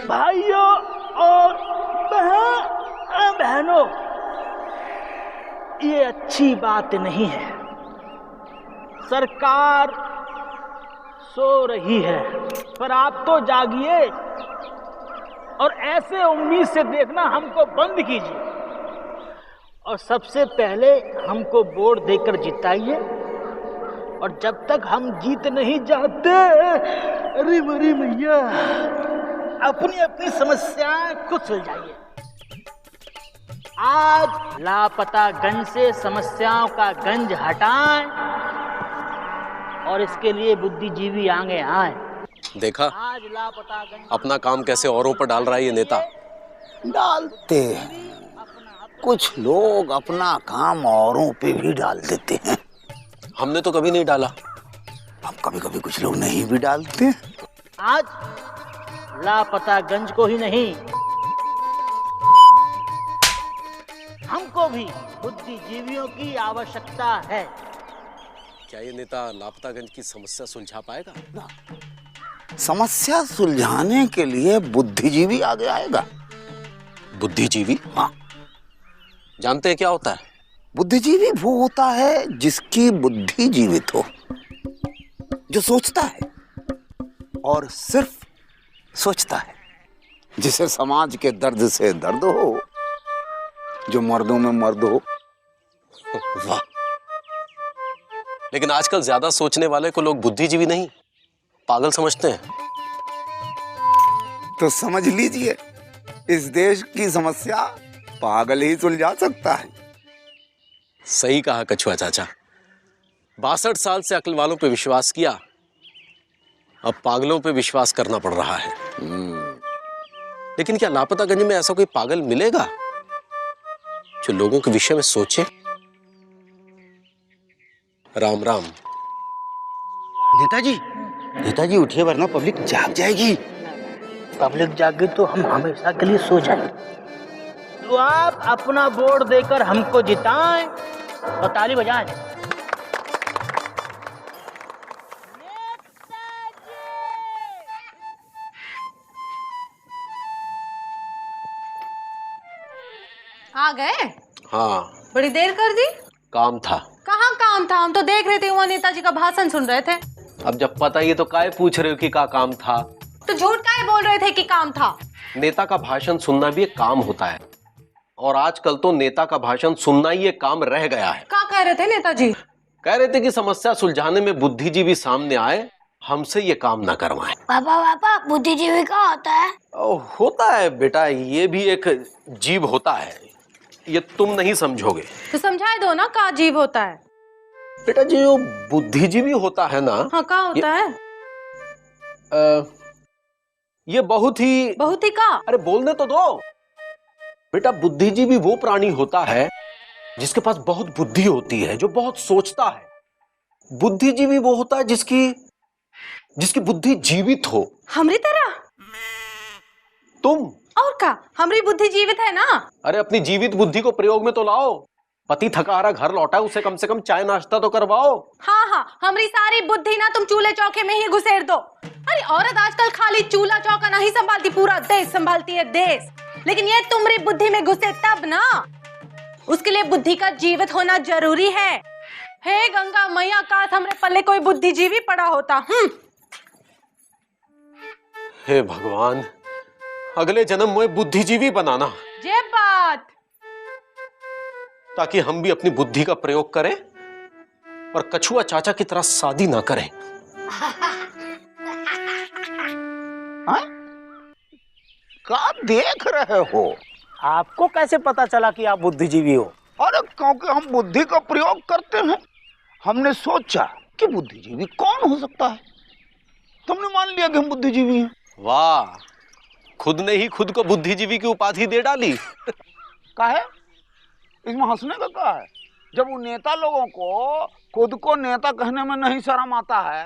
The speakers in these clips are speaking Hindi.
भाइयों और बहनों, ये अच्छी बात नहीं है। सरकार सो रही है, पर आप तो जागिए और ऐसे उम्मीद से देखना हमको बंद कीजिए और सबसे पहले हमको वोट देकर जिताइए। और जब तक हम जीत नहीं जाते, अरे मेरी मैया, अपनी अपनी समस्याएं खुद सुलझाइए। आज लापता गंज से समस्याओं का गंज हटाएं और इसके लिए बुद्धिजीवी आगे आए। देखा आज लापता गंज अपना काम कैसे औरों पर डाल रहा है ये नेता। डालते हैं कुछ लोग, अपना काम औरों पे भी डाल देते हैं। हमने तो कभी नहीं डाला। हम कभी कभी कुछ लोग नहीं भी डालते। आज लापता गंज को ही नहीं, हमको भी बुद्धिजीवियों की आवश्यकता है। क्या ये नेता लापतागंज की समस्या सुलझा पाएगा? ना, समस्या सुलझाने के लिए बुद्धिजीवी आगे आएगा। बुद्धिजीवी? हाँ। जानते हैं क्या होता है? बुद्धिजीवी वो होता है जिसकी बुद्धि जीवित हो, जो सोचता है और सिर्फ सोचता है, जिसे समाज के दर्द से दर्द हो, जो मर्दों में मर्द हो। वाह! लेकिन आजकल ज्यादा सोचने वाले को लोग बुद्धिजीवी नहीं, पागल समझते हैं। तो समझ लीजिए, इस देश की समस्या पागल ही सुलझा सकता है। सही कहा कछुआ चाचा। 62 साल से अक्ल वालों पे विश्वास किया, अब पागलों पे विश्वास करना पड़ रहा है। लेकिन क्या लापतागंज में ऐसा कोई पागल मिलेगा जो लोगों के विषय में सोचे? राम राम। नेताजी उठिए, वरना पब्लिक जाग जाएगी। पब्लिक जागे तो हम हमेशा के लिए सो जाएं। तो आप अपना वोट देकर हमको जिताएं और ताली बजाएं। आ गए? हाँ, बड़ी देर कर दी। काम था। कहाँ काम था? हम तो देख रहे थे, वहाँ नेताजी का भाषण सुन रहे थे। अब जब पता ही है तो काहे पूछ रहे हो कि क्या काम था? तो झूठ काहे बोल रहे थे कि काम था? नेता का भाषण सुनना भी एक काम होता है, और आजकल तो नेता का भाषण सुनना ही एक काम रह गया है। क्या कह रहे थे नेताजी? कह रहे थे कि समस्या सुलझाने में बुद्धिजीवी सामने आए, हमसे ये काम न करवाएं। पापा बुद्धिजीवी क्या होता है? होता है बेटा, ये भी एक जीव होता है, ये तुम नहीं समझोगे। तो समझाए दो ना, क्या जीव होता है? बेटा जो बुद्धिजीवी होता है ना, हाँ, क्या होता है? ये बहुत ही का? अरे बोलने तो दो बेटा। बुद्धिजीवी वो प्राणी होता है जिसके पास बहुत बुद्धि होती है, जो बहुत सोचता है। बुद्धिजीवी वो होता है जिसकी बुद्धि जीवित हो। हमारी तरह? तुम और क्या, हमारी बुद्धि जीवित है ना? अरे अपनी जीवित बुद्धि को प्रयोग में तो लाओ। पति थका हारा घर लौटा, उसे कम से कम चाय नाश्ता तो करवाओ। हाँ, हमारी सारी बुद्धि ना तुम चूल्हे चौके में ही घुसेड़ दो। अरे औरत आजकल खाली चूल्हा चौका नहीं संभालती, पूरा देश संभालती है, देश। लेकिन ये तुम्हारी बुद्धि में घुसे तब ना, उसके लिए बुद्धि का जीवित होना जरूरी है। हे गंगा मैया, काश हमरे पल्ले कोई बुद्धिजीवी पड़ा होता। हे भगवान, अगले जन्म में बुद्धिजीवी बनाना, ये बात। ताकि हम भी अपनी बुद्धि का प्रयोग करें और कछुआ चाचा की तरह शादी ना करें। क्या देख रहे हो? आपको कैसे पता चला कि आप बुद्धिजीवी हो? अरे क्योंकि हम बुद्धि का प्रयोग करते हैं। हमने सोचा कि बुद्धिजीवी कौन हो सकता है, तुमने मान लिया कि हम बुद्धिजीवी हैं। वाह, खुद ने ही खुद को बुद्धिजीवी की उपाधि दे डाली। काहे? इसमें हंसने का क्या है? जब वो नेता लोगों को खुद को नेता कहने में नहीं शर्म आता है,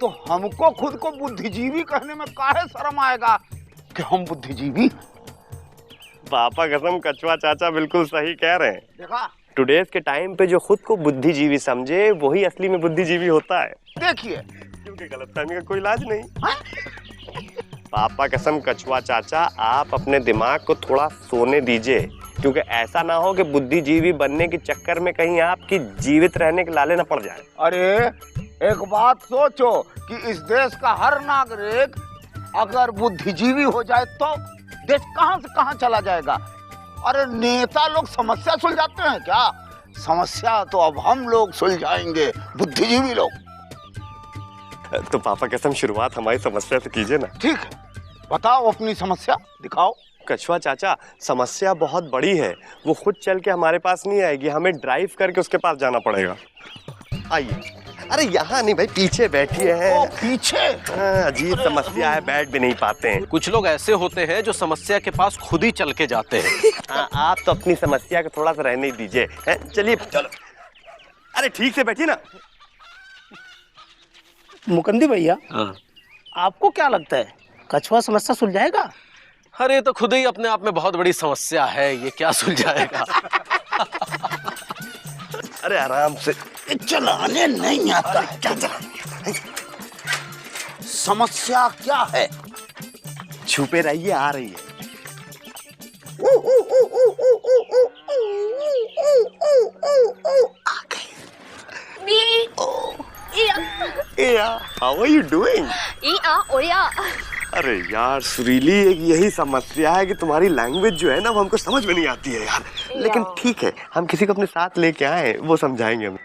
तो हमको खुद को बुद्धिजीवी कहने में काहे शर्म आएगा कि हम बुद्धिजीवी? पापा कसम, कछुआ चाचा बिल्कुल सही कह रहे हैं। देखा, टुडेज के टाइम पे जो खुद को बुद्धिजीवी समझे वही असली में बुद्धिजीवी होता है। देखिए, क्योंकि गलतफहमी का कोई इलाज नहीं। पापा कसम कछुआ चाचा, आप अपने दिमाग को थोड़ा सोने दीजिए, क्योंकि ऐसा ना हो कि बुद्धिजीवी बनने के चक्कर में कहीं आपकी जीवित रहने के लाले न पड़ जाए। अरे एक बात सोचो कि इस देश का हर नागरिक अगर बुद्धिजीवी हो जाए तो देश कहां से कहां चला जाएगा। अरे नेता लोग समस्या सुलझाते हैं क्या? समस्या तो अब हम लोग सुलझाएंगे, बुद्धिजीवी लोग। तो पापा कसम शुरुआत हमारी समस्या से कीजिए ना। ठीक है, बताओ अपनी समस्या, दिखाओ। कछुआ चाचा, समस्या बहुत बड़ी है, वो खुद चल के हमारे पास नहीं आएगी, हमें ड्राइव करके उसके पास जाना पड़ेगा। आइए। अरे यहाँ नहीं भाई, पीछे बैठिए हैं। ओ, पीछे? अजीब समस्या है, बैठ भी नहीं पाते हैं। कुछ लोग ऐसे होते हैं जो समस्या के पास खुद ही चल के जाते हैं। आप तो अपनी समस्या को थोड़ा सा रहने दीजिए। चलिए चलो। अरे ठीक से बैठिए ना। मुकंदी भैया, आपको क्या लगता है कछुआ समस्या सुलझाएगा? अरे तो खुद ही अपने आप में बहुत बड़ी समस्या है, ये क्या सुलझाएगा? अरे आराम से। चलाने नहीं आता है। क्या समस्या क्या है? छुपे रहिए, आ रही है। How are you doing? अरे यार सुरीली, एक यही समस्या है कि तुम्हारी लैंग्वेज जो है ना वो हमको समझ में नहीं आती है यार। लेकिन ठीक है, हम किसी को अपने साथ लेके आए, वो समझाएंगे हमें।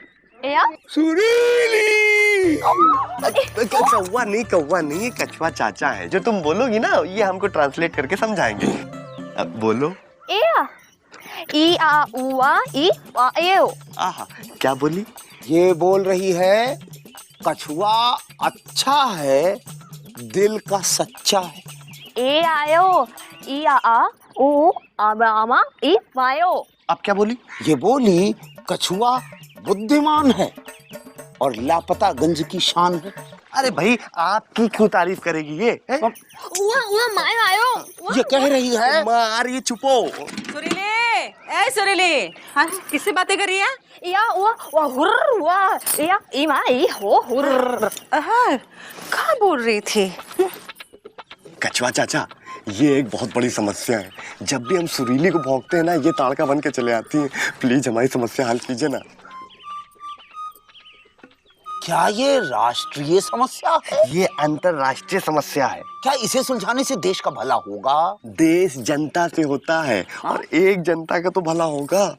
सुरीली! कौवा नहीं, ये कछुआ चाचा है। जो तुम बोलोगी ना ये हमको ट्रांसलेट करके समझाएंगे। अब बोलो। आहा, क्या बोली? ये बोल रही है कछुआ अच्छा है, दिल का सच्चा है। अब क्या बोली? ये बोली कछुआ बुद्धिमान है और लापता गंज की शान है। अरे भाई, आपकी क्यों तारीफ करेगी ये? ये कह रही है मार, ये चुपो। सुरीली, हाँ, किससे बातें कर रही है? कहाँ बोल रही थी? कछुआ चाचा, ये एक बहुत बड़ी समस्या है। जब भी हम सुरीली को भौंकते हैं ना, ये ताड़का बन के चले आती है। प्लीज हमारी समस्या हल कीजिए ना। क्या ये राष्ट्रीय समस्या है? ये अंतरराष्ट्रीय समस्या है। क्या इसे सुलझाने से देश का भला होगा? देश जनता से होता है और एक जनता का तो भला होगा।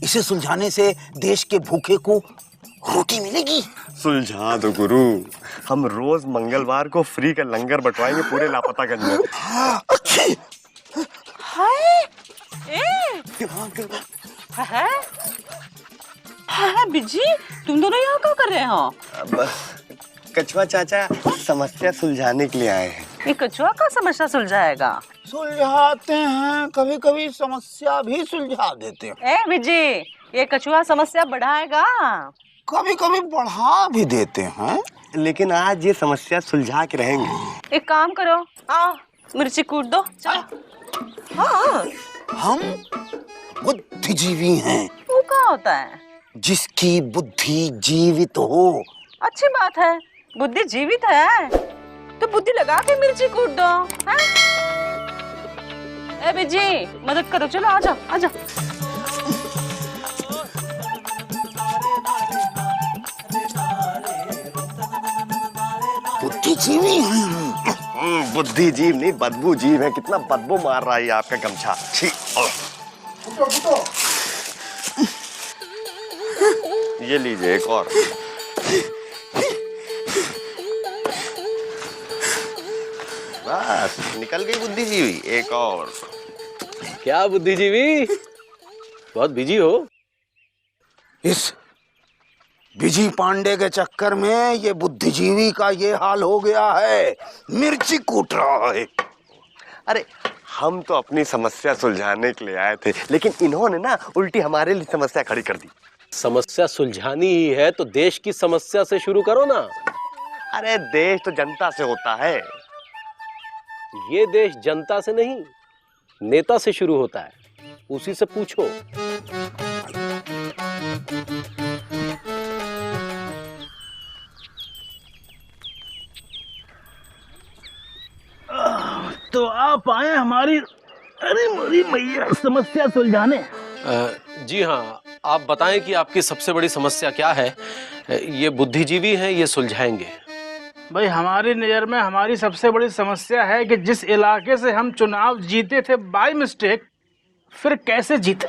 इसे सुलझाने से देश के भूखे को रोटी मिलेगी। सुलझा दो गुरु, हम रोज मंगलवार को फ्री का लंगर बंटवाएंगे पूरे लापतागंज में। बिजी, तुम दोनों यहाँ क्या कर रहे हो? कछुआ चाचा समस्या सुलझाने के लिए आए हैं। ये कछुआ का समस्या सुलझाएगा? सुलझाते हैं, कभी कभी समस्या भी सुलझा देते हैं। बिजी, ये कछुआ समस्या बढ़ाएगा? कभी कभी बढ़ा भी देते हैं। लेकिन आज ये समस्या सुलझा के रहेंगे। एक काम करो, आओ मिर्ची कूट दो, चलो। हाँ, हम बुद्धिजीवी हैं। वो क्या होता है? जिसकी बुद्धि जीवित हो। अच्छी बात है, बुद्धि जीवित है तो बुद्धि लगा के मिर्ची कूट दो। हाँ? ए बिजी, मदद करो, चलो आजा आजा। बुद्धिजीवी हैं। बुद्धिजीव नहीं, बदबू जीव है। कितना बदबू मार रहा है आपका गमछा। छी। ये लीजिए एक और। बस निकल गई बुद्धिजीवी। एक और। क्या बुद्धिजीवी, बहुत बिजी हो? इस विजय पांडे के चक्कर में ये बुद्धिजीवी का ये हाल हो गया है, मिर्ची कूट रहा है। अरे हम तो अपनी समस्या सुलझाने के लिए आए थे, लेकिन इन्होंने ना उल्टी हमारे लिए समस्या खड़ी कर दी। समस्या सुलझानी ही है तो देश की समस्या से शुरू करो ना। अरे देश तो जनता से होता है। ये देश जनता से नहीं, नेता से शुरू होता है, उसी से पूछो। तो आप आए हमारी अरे मेरी मैया समस्या सुलझाने। जी हाँ, आप बताएं कि आपकी सबसे बड़ी समस्या क्या है। ये बुद्धिजीवी हैं, ये सुलझाएंगे। भाई हमारी नज़र में हमारी सबसे बड़ी समस्या है कि जिस इलाके से हम चुनाव जीते थे बाय मिस्टेक, फिर कैसे जीते।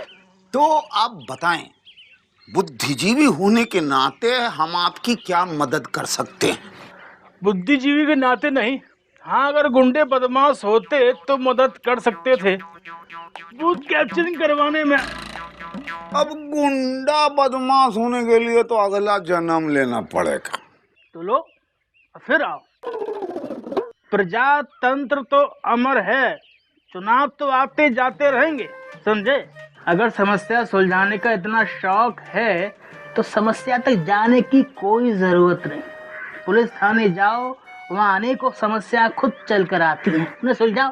तो आप बताएं, बुद्धिजीवी होने के नाते हम आपकी क्या मदद कर सकते हैं? बुद्धिजीवी के नाते नहीं, हाँ अगर गुंडे बदमाश होते तो मदद कर सकते थे बूथ कैप्चरिंग करवाने में। अब गुंडा बदमाश होने के लिए तो अगला जन्म लेना पड़ेगा। तो लो फिर आओ। प्रजातंत्र तो अमर है, चुनाव तो आते जाते रहेंगे, समझे। अगर समस्या सुलझाने का इतना शौक है तो समस्या तक जाने की कोई जरूरत नहीं। पुलिस थाने जाओ, वहाँ आने को समस्या खुद चल कर आती है, उन्हें सुलझाओ।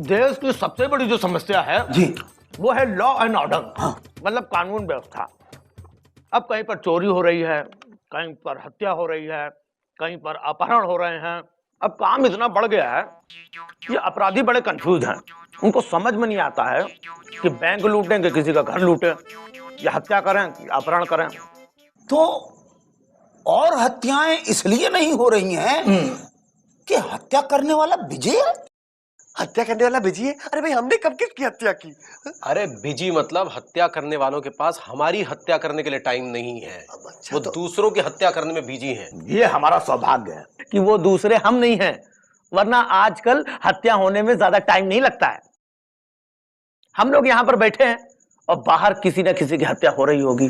देश की सबसे बड़ी जो समस्या है जी, वो है लॉ एंड ऑर्डर। हाँ। मतलब कानून व्यवस्था। अब कहीं पर चोरी हो रही है, कहीं पर हत्या हो रही है, कहीं पर अपहरण हो रहे हैं। अब काम इतना बढ़ गया है कि अपराधी बड़े कंफ्यूज हैं। उनको समझ में नहीं आता है कि बैंक लूटें कि किसी का घर लूटें, या हत्या करें या अपहरण करें। तो और हत्याएं इसलिए नहीं हो रही हैं कि हत्या करने वाला विजय है। हत्या करने वाला बिजी है? अरे भाई हमने कब किसकी हत्या की? अरे बिजी मतलब हत्या करने वालों के पास हमारी हत्या करने के लिए टाइम नहीं है। अच्छा, वो तो दूसरों की हत्या करने में बिजी हैं। ये हमारा सौभाग्य है कि वो दूसरे हम नहीं हैं, वरना आजकल हत्या होने में ज्यादा टाइम नहीं लगता है। हम लोग यहाँ पर बैठे हैं और बाहर किसी न किसी की हत्या हो रही होगी।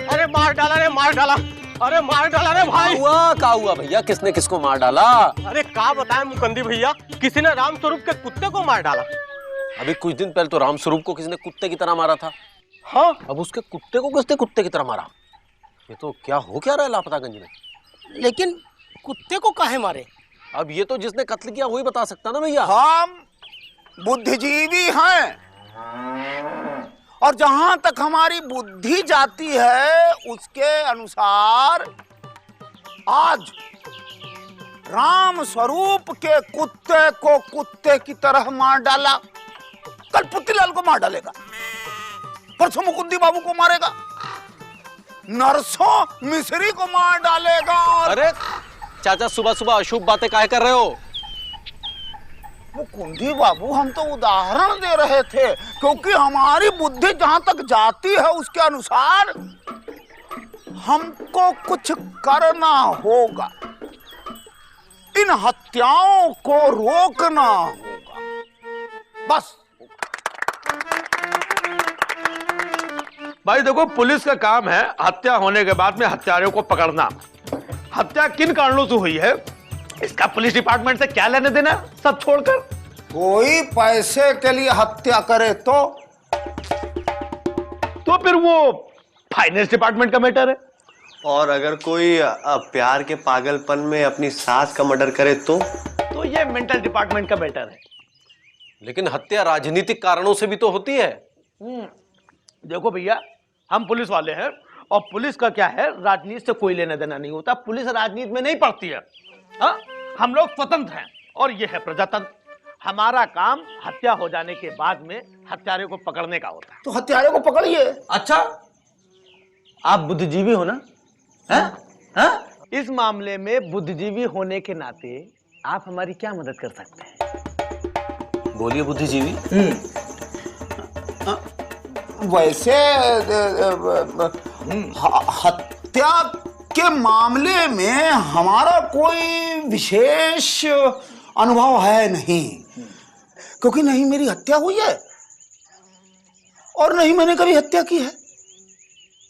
अरे मार डाला रे, मार डाला। अरे मार डाला रे भाई। क्या हुआ भैया? किसने किसको मार डाला? अरे क्या बताएं मुकंदी भैया, किसी ने रामस्वरूप के कुत्ते को मार डाला। अभी कुछ दिन पहले तो रामस्वरूप को किसी ने कुत्ते की तरह मारा था। हाँ, अब उसके कुत्ते को किसने कुत्ते की तरह मारा? ये तो क्या रहा है लापतागंज में। लेकिन कुत्ते को काहे मारे? अब ये तो जिसने कत्ल किया वही बता सकता ना भैया। हम बुद्धिजीवी हैं और जहां तक हमारी बुद्धि जाती है उसके अनुसार आज राम स्वरूप के कुत्ते को कुत्ते की तरह मार डाला, कल पुत्तीलाल को मार डालेगा, परसों मुकुंदी बाबू को मारेगा, नरसों मिस्री को मार डालेगा। अरे चाचा, सुबह सुबह अशुभ बातें काहे कर रहे हो? मुकुंदी बाबू, हम तो उदाहरण दे रहे थे, क्योंकि हमारी बुद्धि जहां तक जाती है उसके अनुसार हमको कुछ करना होगा, इन हत्याओं को रोकना होगा, बस। भाई देखो, पुलिस का काम है हत्या होने के बाद में हत्यारों को पकड़ना। हत्या किन कारणों से हुई है इसका पुलिस डिपार्टमेंट से क्या लेने देना, सब छोड़कर। कोई पैसे के लिए हत्या करे तो फिर वो फाइनेंस डिपार्टमेंट का मैटर है। और अगर कोई प्यार के पागलपन में अपनी सास का मर्डर करे तो ये मेंटल डिपार्टमेंट का मैटर है। लेकिन हत्या राजनीतिक कारणों से भी तो होती है। देखो भैया, हम पुलिस वाले हैं और पुलिस का क्या है, राजनीति से कोई लेना देना नहीं होता। पुलिस राजनीति में नहीं पड़ती है। हाँ, हम लोग स्वतंत्र हैं और ये है प्रजातंत्र। हमारा काम हत्या हो जाने के बाद में हत्यारे को पकड़ने का होता है। तो हत्यारे को पकड़िए। अच्छा, आप बुद्धिजीवी हो ना? हाँ? इस मामले में बुद्धिजीवी होने के नाते आप हमारी क्या मदद कर सकते हैं? बोलिए बुद्धिजीवी। वैसे हत्या के मामले में हमारा कोई विशेष अनुभव है नहीं, क्योंकि नहीं मेरी हत्या हुई है और नहीं मैंने कभी हत्या की है।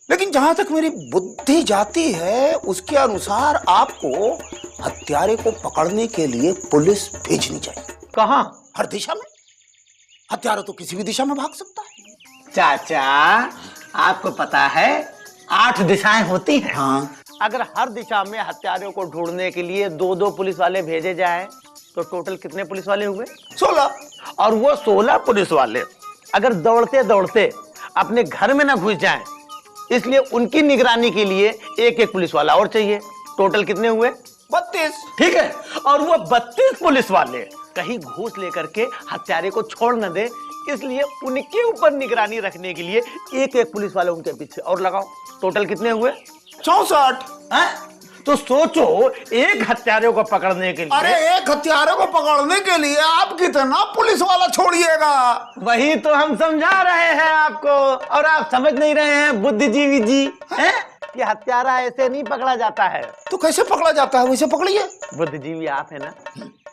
लेकिन जहां तक मेरी बुद्धि जाती है उसके अनुसार आपको हत्यारे को पकड़ने के लिए पुलिस भेजनी चाहिए। कहां? हर दिशा में। हत्यारा तो किसी भी दिशा में भाग सकता है। चाचा, आपको पता है 8 दिशाएं होती हैं। हाँ। अगर हर दिशा में हत्यारों को ढूंढने के लिए 2-2 पुलिस वाले भेजे जाएं तो टोटल कितने पुलिस वाले हुए? 16। और वो 16 पुलिस वाले अगर दौड़ते दौड़ते अपने घर में ना घुस जाएं, इसलिए उनकी निगरानी के लिए एक एक पुलिस वाला और चाहिए। टोटल कितने हुए? 32। ठीक है, और वो 32 पुलिस वाले कहीं घूस लेकर के हत्यारे को छोड़ न दे, इसलिए उनके ऊपर निगरानी रखने के लिए एक एक पुलिस वाले उनके पीछे और लगाओ। टोटल कितने हुए? 64। तो सोचो, एक हत्यारे को पकड़ने के लिए। अरे एक हत्यारे को पकड़ने के लिए आप कितना पुलिस वाला छोड़िएगा? वही तो हम समझा रहे हैं आपको, और आप समझ नहीं रहे हैं बुद्धिजीवी जी, हैं? कि हत्यारा ऐसे नहीं पकड़ा जाता है। तो कैसे पकड़ा जाता है? वैसे पकड़िए। बुद्धिजीवी आप है ना,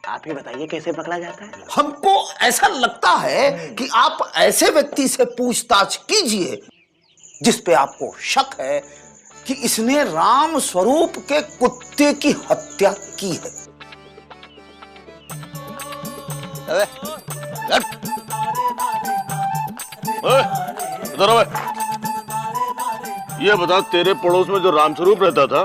आप ही बताइए कैसे पकड़ा जाता है। हमको ऐसा लगता है कि आप ऐसे व्यक्ति से पूछताछ कीजिए जिस पे आपको शक है कि इसने राम स्वरूप के कुत्ते की हत्या की है। ये बता, तेरे पड़ोस में जो रामस्वरूप रहता था,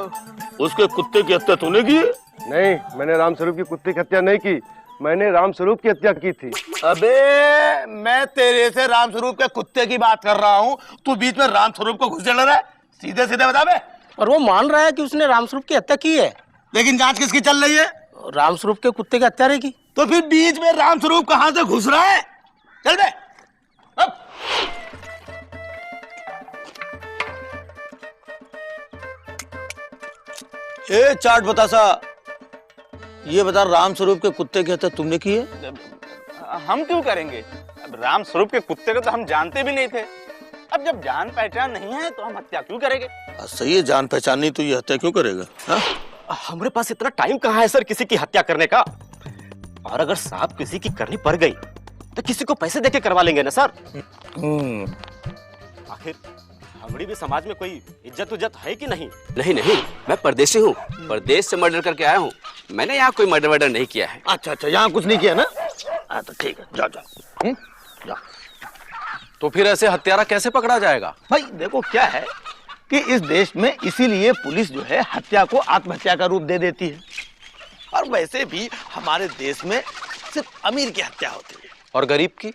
उसके कुत्ते की हत्या तूने की है? नहीं, मैंने रामस्वरूप की कुत्ते की हत्या नहीं की, मैंने रामस्वरूप की हत्या की थी। अबे मैं तेरे से रामस्वरूप के कुत्ते की बात कर रहा हूँ, तू बीच में रामस्वरूप को घुस जा रहा है। सीधे सीधे बता बे। और वो मान रहा है कि उसने रामस्वरूप की हत्या की है। लेकिन जांच किसकी चल रही है? रामस्वरूप के कुत्ते की हत्यारे की। तो फिर बीच में रामस्वरूप कहां से घुस रहा है? चल बे। अब ए चाट बतासा, ये बता, रामस्वरूप के कुत्ते की हत्या तुमने की है? हम क्यों करेंगे? अब रामस्वरूप के कुत्ते को तो हम जानते भी नहीं थे। अब जब जान पहचान नहीं है तो हम हत्या क्यों करेंगे? सही है, जान पहचान नहीं तो ये हत्या क्यों करेगा? हा? हमारे पास इतना टाइम कहाँ है सर किसी की हत्या करने का? और अगर साहब किसी की करनी पड़ गई तो किसी को पैसे देके करवा लेंगे ना सर। आखिर हमारी भी समाज में कोई इज्जत उज्जत है कि नहीं? नहीं नहीं, मैं परदेशी हूँ, परदेश से मर्डर करके आया हूँ। मैंने यहाँ कोई मर्डर वर्डर नहीं किया है। अच्छा अच्छा, यहाँ कुछ नहीं किया ना? तो ठीक है, जा जा जा। तो फिर ऐसे हत्यारा कैसे पकड़ा जाएगा? भाई देखो, क्या है कि इस देश में इसीलिए पुलिस जो है हत्या को आत्महत्या का रूप दे देती है। और वैसे भी हमारे देश में सिर्फ अमीर की हत्या होती है। और गरीब की?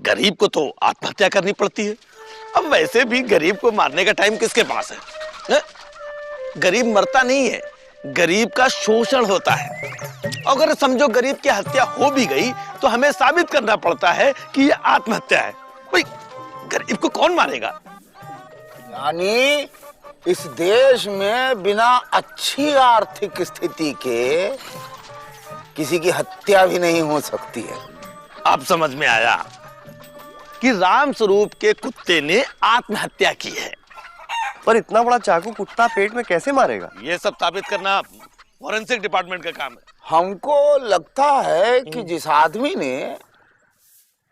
गरीब को तो आत्महत्या करनी पड़ती है। अब वैसे भी गरीब को मारने का टाइम किसके पास है? गरीब मरता नहीं है, गरीब का शोषण होता है। अगर समझो गरीब की हत्या हो भी गई तो हमें साबित करना पड़ता है कि ये आत्महत्या है। भाई गरीब को कौन मारेगा? यानी इस देश में बिना अच्छी आर्थिक स्थिति के किसी की हत्या भी नहीं हो सकती है। अब समझ में आया कि रामस्वरूप के कुत्ते ने आत्महत्या की है। पर इतना बड़ा चाकू कुत्ता पेट में कैसे मारेगा? ये सब साबित करना फॉरेंसिक डिपार्टमेंट का काम है। हमको लगता है कि जिस आदमी ने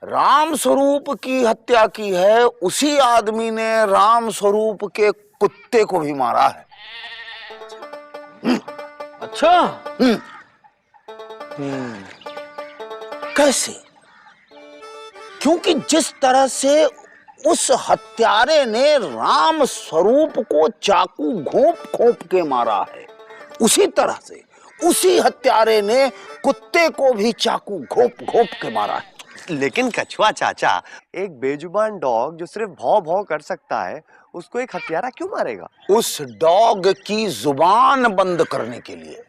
रामस्वरूप की हत्या की है उसी आदमी ने रामस्वरूप के कुत्ते को भी मारा है। अच्छा, कैसे? क्योंकि जिस तरह से उस हत्यारे ने रामस्वरूप को चाकू घोंप के मारा है, उसी तरह से उसी हत्यारे ने कुत्ते को भी चाकू घोंप के मारा है। लेकिन कछुआ चाचा, एक बेजुबान डॉग जो सिर्फ भौं भौं कर सकता है, उसको एक हत्यारा क्यों मारेगा? उस डॉग की जुबान बंद करने के लिए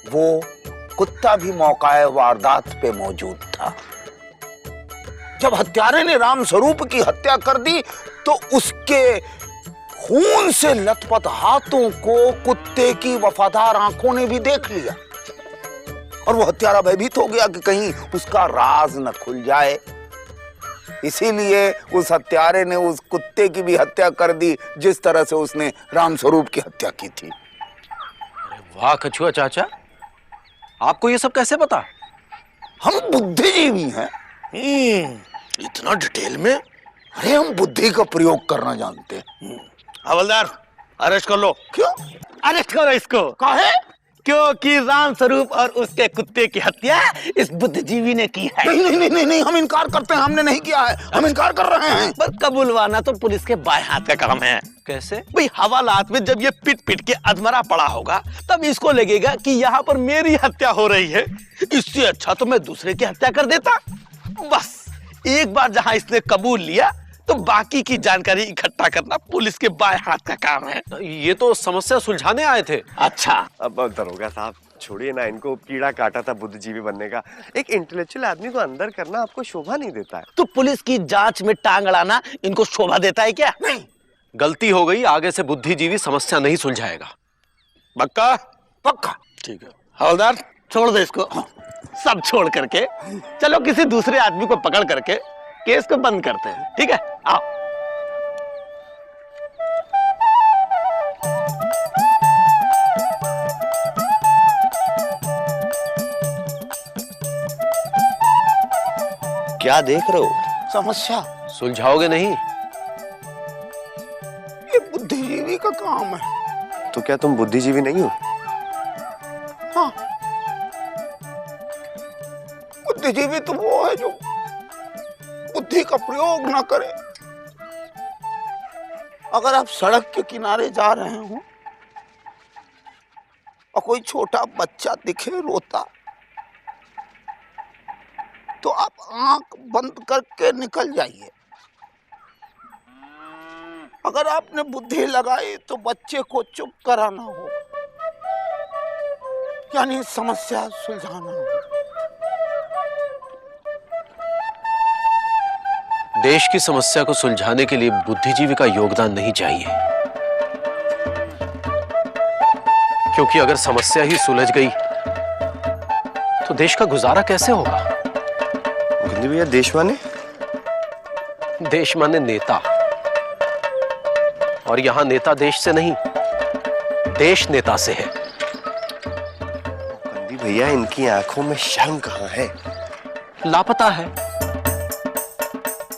वो कुत्ता भी मौकाए वारदात पे मौजूद था। जब हत्यारे ने रामस्वरूप की हत्या कर दी तो उसके खून से लथपथ हाथों को कुत्ते की वफादार आंखों ने भी देख लिया और वो हत्यारा भयभीत हो गया कि कहीं उसका राज न खुल जाए। इसीलिए उस हत्यारे ने उस कुत्ते की भी हत्या कर दी जिस तरह से उसने रामस्वरूप की हत्या की थी। वाह कछुआ चाचा, आपको ये सब कैसे पता? हम बुद्धिजीवी हैं। इतना डिटेल में? अरे हम बुद्धि का प्रयोग करना जानते हैं। हवलदार, अरेस्ट कर लो। क्यों अरेस्ट करो इसको? काहे? क्योंकि रामस्वरूप और उसके कुत्ते की हत्या इस बुद्धिजीवी ने की है। नहीं, हम इनकार करते हैं, हमने नहीं किया है, हम इनकार कर रहे हैं। पर कबूलवाना तो पुलिस के बाएं हाथ का काम है। कैसे? भाई हवालात में जब ये पिट के अधमरा पड़ा होगा तब इसको लगेगा कि यहाँ पर मेरी हत्या हो रही है, इससे अच्छा तो मैं दूसरे की हत्या कर देता। बस एक बार जहां इसने कबूल लिया तो बाकी की जानकारी इकट्ठा करना पुलिस के बाएं हाथ का काम है। ये तो समस्या सुलझाने आए थे। अच्छा, अब दरोगा साहब छोड़िए ना, इनको कीड़ा काटा था बुद्धिजीवी बनने का। एक इंटेलेक्चुअल आदमी को अंदर करना आपको शोभा नहीं देता है। तो पुलिस की जांच में टांग अड़ाना इनको शोभा देता है क्या? नहीं, गलती हो गई, आगे से बुद्धिजीवी समस्या नहीं सुलझाएगा। पक्का? पक्का। ठीक है। हवलदार छोड़ दे इसको, सब छोड़ करके चलो किसी दूसरे आदमी को पकड़ करके केस को बंद करते हैं। ठीक है, आओ। क्या देख रहे हो? समस्या सुलझाओगे नहीं? ये बुद्धिजीवी का काम है। तो क्या तुम बुद्धिजीवी नहीं हो? हाँ, बुद्धिजीवी तो वो है जो बुद्धि का प्रयोग ना करे। अगर आप सड़क के किनारे जा रहे हो और कोई छोटा बच्चा दिखे रोता, तो आप आंख बंद करके निकल जाइए। अगर आपने बुद्धि लगाई तो बच्चे को चुप कराना होगा, यानी समस्या सुलझाना होगा। देश की समस्या को सुलझाने के लिए बुद्धिजीवी का योगदान नहीं चाहिए, क्योंकि अगर समस्या ही सुलझ गई तो देश का गुजारा कैसे होगा? भैया देश माने? देश माने नेता, और यहां नेता देश से नहीं, देश नेता से है। भैया इनकी आंखों में शर्म कहां है? लापता है।